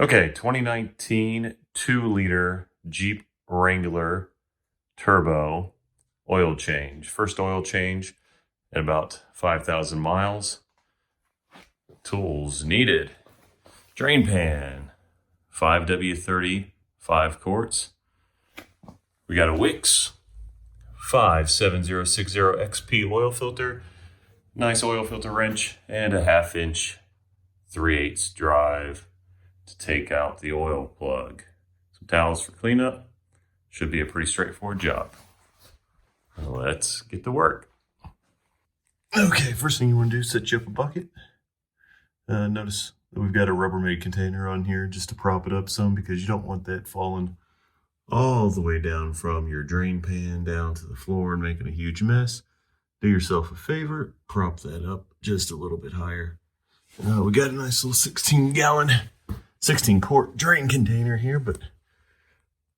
Okay, 2019 2-liter Jeep Wrangler turbo oil change. First oil change at about 5,000 miles. Tools needed. Drain pan, 5W30, 5 quarts. We got a Wix 57060XP oil filter, nice oil filter wrench, and a 1/2 inch 3/8 drive to take out the oil plug. Some towels for cleanup. Should be a pretty straightforward job. Let's get to work. Okay, first thing you want to do is set you up a bucket. Notice that we've got a Rubbermaid container on here just to prop it up some, because you don't want that falling all the way down from your drain pan down to the floor and making a huge mess. Do yourself a favor, prop that up just a little bit higher. We got a nice little 16 quart drain container here, but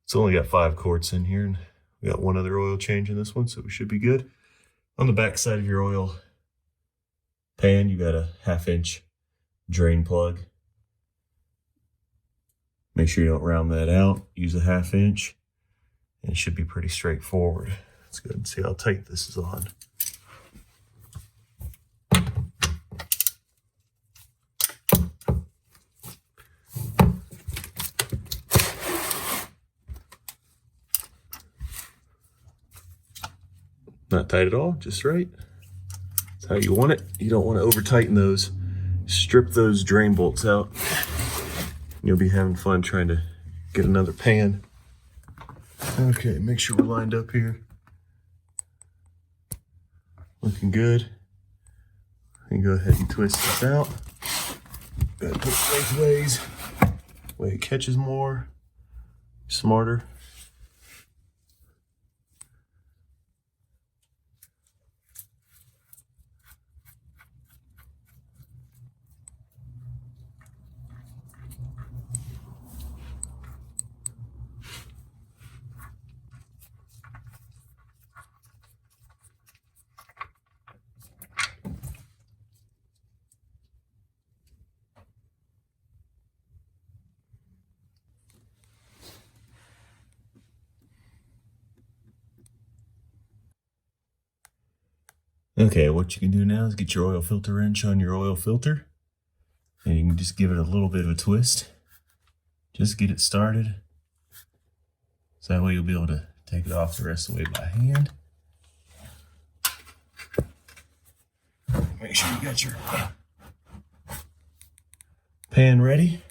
it's only got 5 quarts in here, and we got one other oil change in this one, so we should be good. On the back side of your oil pan, you got a 1/2 inch drain plug. Make sure you don't round that out. Use a 1/2 inch, and it should be pretty straightforward. Let's go ahead and see how tight this is on. Not tight at all, just right. That's how you want it. You don't want to over tighten those. Strip those drain bolts out. You'll be having fun trying to get another pan. Okay, make sure we're lined up here. Looking good. And go ahead and twist this out. Go ahead and put it both ways. Way it catches more, smarter. Okay, what you can do now is get your oil filter wrench on your oil filter, and you can just give it a little bit of a twist. Just get it started. So that way you'll be able to take it off the rest of the way by hand. Make sure you got your pan ready.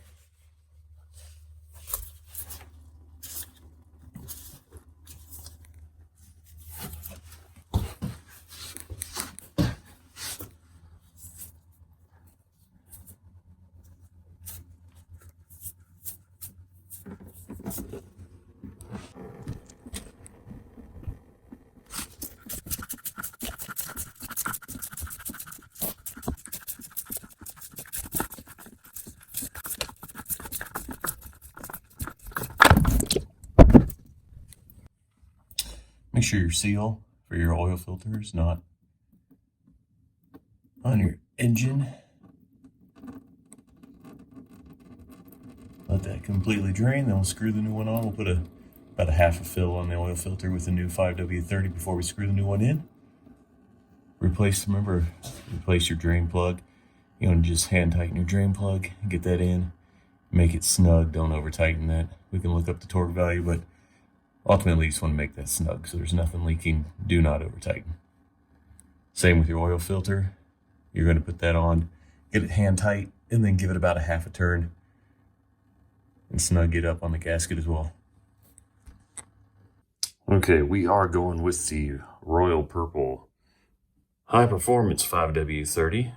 Make sure your seal for your oil filter is not on your engine. Let that completely drain, then we'll screw the new one on. We'll put about a 1/2 a fill on the oil filter with the new 5W30 before we screw the new one in. Replace your drain plug. You want to just hand tighten your drain plug, get that in, make it snug, don't over tighten that. We can look up the torque value, but ultimately you just want to make that snug so there's nothing leaking. Do not over tighten. Same with your oil filter. You're going to put that on, get it hand tight, and then give it about a 1/2 a turn and snug it up on the gasket as well. Okay, we are going with the Royal Purple High Performance 5W30.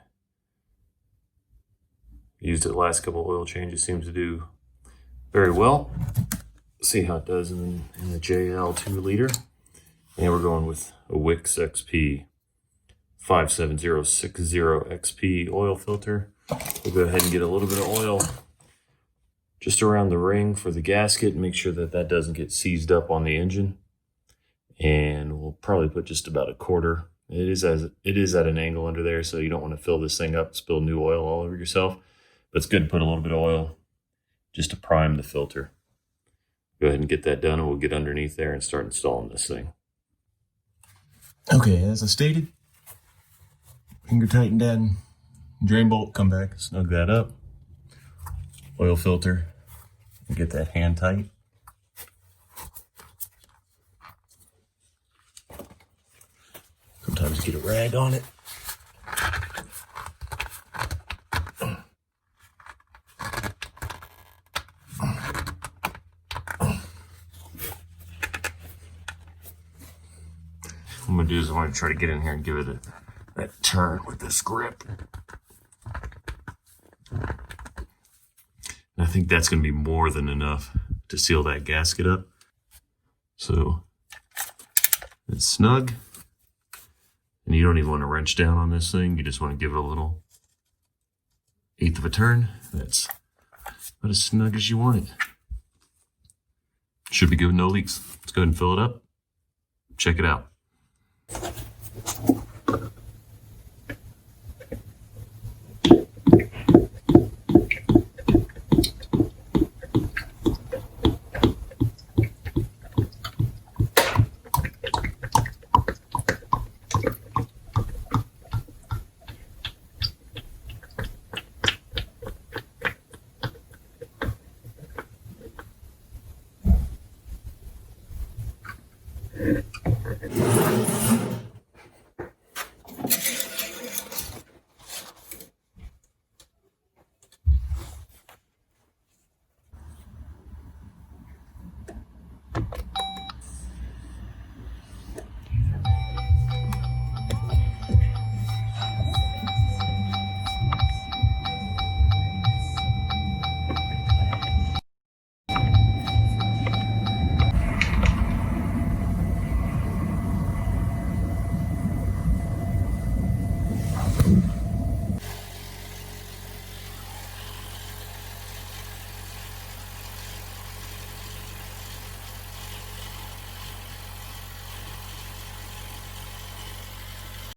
Used it the last couple oil changes, seems to do very well. See how it does in the JL 2-liter. And we're going with a Wix XP 57060XP oil filter. We'll go ahead and get a little bit of oil just around the ring for the gasket and make sure that that doesn't get seized up on the engine. And we'll probably put just about a quarter. It is at an angle under there, so you don't want to fill this thing up, spill new oil all over yourself. But it's good to put a little bit of oil just to prime the filter. Go ahead and get that done, and we'll get underneath there and start installing this thing. Okay, as I stated, finger tighten down, drain bolt, come back, snug that up. Oil filter, get that hand tight. Sometimes get a rag on it. What I'm going to do is I'm going to try to get in here and give it that turn with this grip. And I think that's going to be more than enough to seal that gasket up. So it's snug. And you don't even want to wrench down on this thing. You just want to give it a little 1/8 of a turn. That's about as snug as you want it. Should be good with no leaks. Let's go ahead and fill it up. Check it out.